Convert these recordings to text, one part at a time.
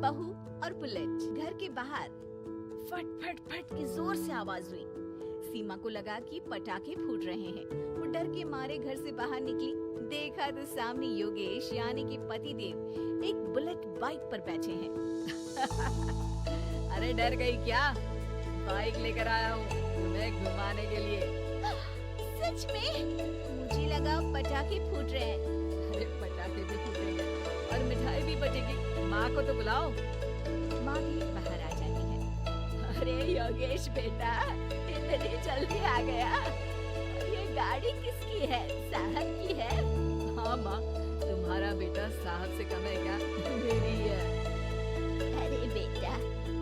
बहू और बुलेट। घर के बाहर फट फट फट की जोर से आवाज हुई। सीमा को लगा कि पटाखे फूट रहे हैं। वो डर के मारे घर से बाहर निकली। देखा तो सामने योगेश यानी कि पतिदेव एक बुलेट बाइक पर बैठे हैं। अरे डर गई क्या? बाइक लेकर आया हूँ तुम्हें घुमाने के लिए। सच में? मुझे लगा पटाखे फूट रहे हैं। अरे पटाखे भी फूटेंगे और मिठाई भी बचेगी। माँ को तो बुलाओ। माँ भी बाहर आ जाती है। अरे योगेश बेटा, इतनी जल्दी आ गया? ये गाड़ी किसकी है? साहब की है? हाँ माँ, तुम्हारा बेटा साहब से कम है क्या? मेरी है। अरे बेटा,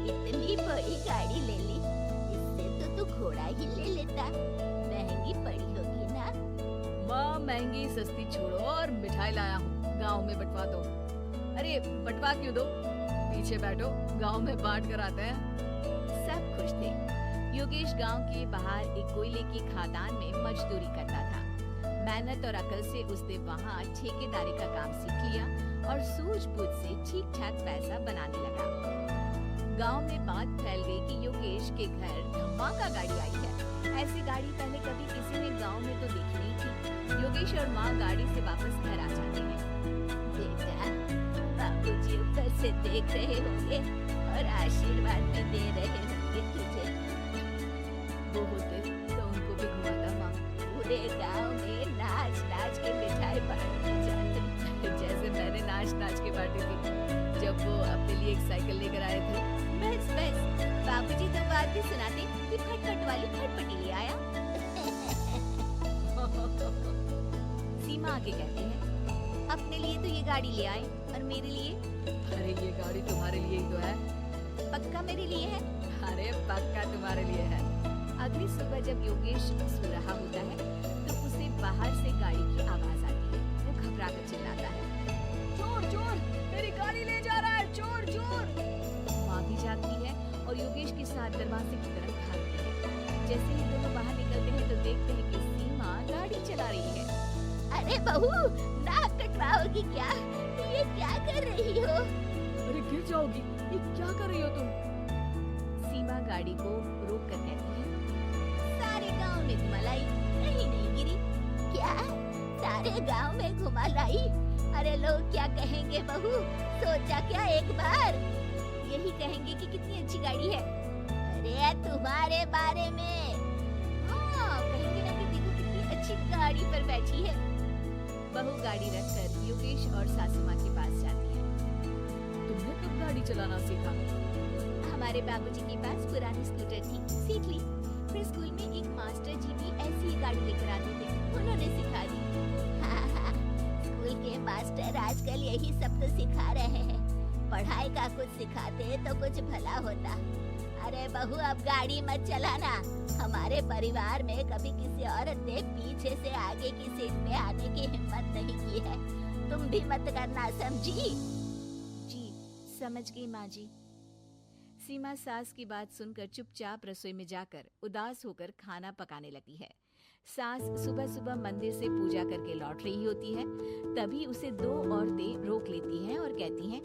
इतनी बड़ी गाड़ी ले ली, इससे तो तू घोड़ा ही ले लेता। महंगी पड़ी होगी ना? माँ महंगी सस्ती छोड़ो और मिठाई लाया हूँ, गाँव में बंटवा दो। अरे बंटवा क्यों दो? पीछे बैठो, गाँव में बांट कर आते हैं। सब खुश थे। योगेश गांव के बाहर एक कोयले की खदान में मजदूरी करता था। मेहनत और अकल से उसने वहां ठेकेदारी का काम सीख लिया और सूझबूझ से ठीक ठाक पैसा बनाने लगा। गांव में बात फैल गई कि योगेश के घर धमाका गाड़ी आई है। ऐसी गाड़ी पहले कभी किसी ने गांव में तो देखी नहीं थी। योगेश और माँ गाड़ी से वापस घर आ जाते हैं। बेटा, बाबूजी ऊपर से देख रहे होंगे और आशीर्वाद भी दे रहे होंगे तुझे। वो होते तो उनको भी घुमाता माँ। पूरे गांव में नाच नाच के मिठाई बांटते जाते, जैसे मैंने नाच नाच के बांटी थी जब वो अपने लिए एक साइकिल लेकर आए थे। बस बस, बाबूजी तो बात भी सुनाते कि फटफट वाली फटफटी ले आया। सीमा आगे कहते हैं, अपने लिए तो ये गाड़ी ले आए और मेरे लिए? अरे ये गाड़ी तुम्हारे लिए ही तो है। पक्का मेरे लिए है? अरे पक्का तुम्हारे लिए है। अगली सुबह जब योगेश सो रहा होता है तो उसे बाहर से गाड़ी की आवाज आती है। वो घबरा कर चिल्लाता है, चोर चोर, मेरी गाड़ी ले जा रहा है, चोर चोर। माँ भी जागती है और योगेश के साथ दरवाजे की तरफ भागती है। जैसे ही दोनों बाहर निकलते हैं तो देखते हैं कि सीमा गाड़ी चला रही है। अरे बहू, नाक कटवाओगी क्या? ये क्या कर रही हो? अरे गिर जाओगी, ये क्या कर रही हो तुम? सीमा गाड़ी को रोक कर कहती है, सारे गांव में घुमा लाई, कहीं नहीं गिरी। क्या? सारे गांव में घुमा लाई? अरे लोग क्या कहेंगे बहू? सोचा क्या एक बार? यही कहेंगे कि कितनी अच्छी गाड़ी है। अरे तुम्हारे बारे में। हाँ, कहेंगे ना कि देखो कितनी अच्छी गाड़ी पर बैठी है। बहू गाड़ी रखकर योगेश और सासू माँ के पास जाती है। तुमने कब गाड़ी चलाना सीखा? हमारे बाबूजी के पास पुरानी स्कूटर थी, सीख ली। फिर स्कूल में एक मास्टर जी भी ऐसी ही गाड़ी लेकर आते थे, उन्होंने सिखा दी। हाँ, स्कूल के मास्टर आजकल यही सब तो सिखा रहे हैं। पढ़ाई का कुछ सिखाते तो कुछ भला होता। अरे बहू, अब गाड़ी मत चलाना। हमारे परिवार में कभी किसी औरत ने पीछे से आगे की सीट पे आने की हिम्मत नहीं की है। तुम भी मत करना, समझी? जी, समझ गई माँ जी। सीमा सास की बात सुनकर चुपचाप रसोई में जाकर उदास होकर खाना पकाने लगी है। सास सुबह सुबह मंदिर से पूजा करके लौट रही होती है। तभी उसे दो औरतें रोक लेती हैं और कहती हैं,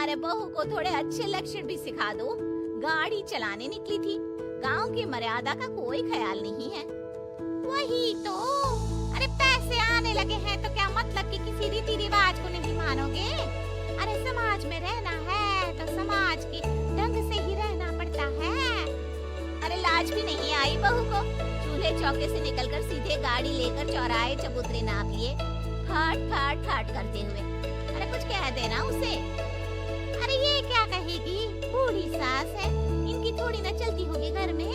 अरे बहू को थोड़े अच्छे लक्षण भी सिखा दो। गाड़ी चलाने निकली थी, गांव की मर्यादा का कोई ख्याल नहीं है। वही तो, अरे पैसे आने लगे हैं तो क्या मतलब कि किसी रीति रिवाज को नहीं मानोगे? अरे समाज में रहना है तो समाज के ढंग से ही रहना पड़ता है। अरे लाज भी नहीं आई बहू को? चूल्हे चौके से निकलकर सीधे गाड़ी लेकर चौराहे चबूतरे नाप लिए, फाट फाट फाट करते हुए। अरे कुछ कह देना उसे। अरे ये क्या कहेगी? बूढ़ी सास है, इनकी थोड़ी ना चलती होगी घर में।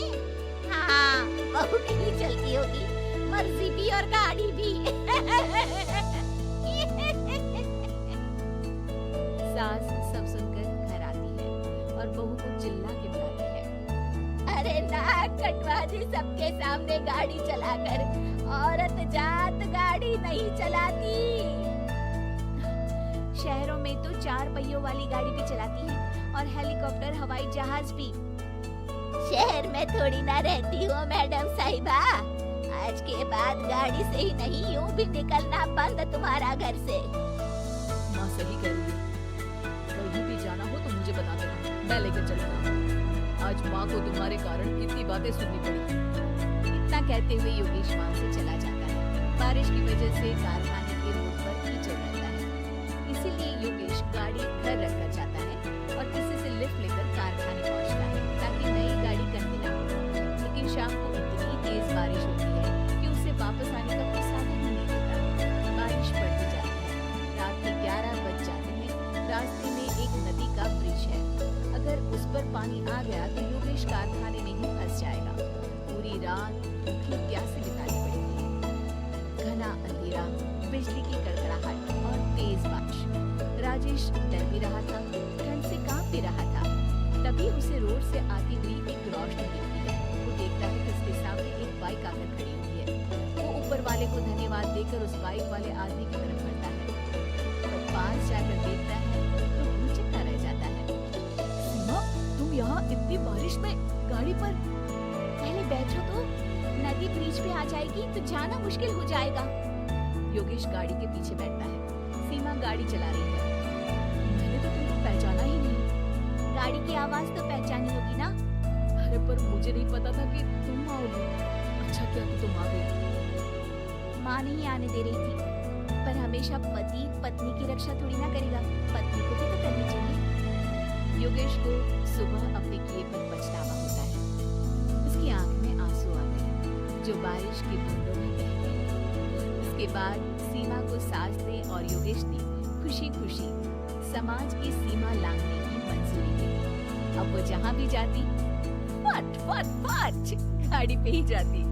हाँ, बहू की ही चलती होगी, मर्जी भी और गाड़ी भी। सास सब सुनकर घर आती है और बहू को चिल्ला के बुलाती है, अरे नाक कटवा दी सबके सामने गाड़ी चलाकर। औरत जात गाड़ी नहीं चलाती। शहरों में तो 4 पहियों वाली गाड़ी भी चलाती है और हेलीकॉप्टर, हवाई जहाज भी। शहर में थोड़ी ना रहती हो मैडम साहिबा। आज के बाद गाड़ी से ही नहीं, यूं भी निकलना बंद तुम्हारा घर से। माँ सही कह रही है, कहीं भी जाना मैं लेकर चलूंगा। आज माँ को तुम्हारे कारण इतनी बातें सुननी पड़ी। इतना कहते हुए योगेश वहाँ से चला जाता है। बारिश की वजह से कारखाने के रोड पर कीचड़ रहता है, इसीलिए योगेश गाड़ी घर रखकर जाता है और किसी से लिफ्ट लेकर कारखाने पहुँचता है ताकि नई गाड़ी करनी ना हो। लेकिन शाम को इतनी तेज बारिश होती है कि उसे वापस आने का कोई साधन ही नहीं होता। बारिश बढ़ती जाती है, रात के 11 बज जाते हैं। रास्ते में एक नदी का ब्रिज है, अगर उस पर पानी आ गया तो योगेश कारखाने में ही फंस जाएगा। पूरी रात भूखी प्यासी बितानी पड़ेगी। घना अंधेरा, बिजली की कड़कड़ाहट और तेज बारिश। राजेश डर भी रहा था, ठंड से कांप भी रहा था। तभी उसे रोड से आती हुई एक रोशनी दिखती है। वो देखता है कि उसके सामने एक बाइक आकर खड़ी हुई है। वो ऊपर वाले को धन्यवाद देकर उस बाइक वाले आदमी की तरफ बढ़ता है, पर पास जाकर देखता है तो भूचक्का रह जाता है। सीमा, तुम यहाँ इतनी बारिश में गाड़ी पर? पहले बैठो तो, नदी ब्रिज पे आ जाएगी तो जाना मुश्किल हो जाएगा। योगेश गाड़ी के पीछे बैठता है। सीमा गाड़ी चला रही है। मैंने तो तुमको पहचाना ही नहीं। गाड़ी की आवाज तो पहचानी होगी ना? अरे पर मुझे नहीं पता था कि तुम आओगे। अच्छा किया कि तुम आ गई। माँ नहीं आने दे रही थी, पर हमेशा पति पत्नी की रक्षा थोड़ी ना करेगा, पत्नी को भी तो करनी चाहिए। योगेश को सुबह अपने किए पर पछतावा होता है। उसकी आंख में आंसू आते हैं जो बारिश की बूंदों में बह गए। उसके बाद सीमा को सास ने और योगेश ने खुशी खुशी समाज की सीमा लांघने की मंजूरी दे दी। अब वो जहाँ भी जाती फट फट फट गाड़ी पे ही जाती।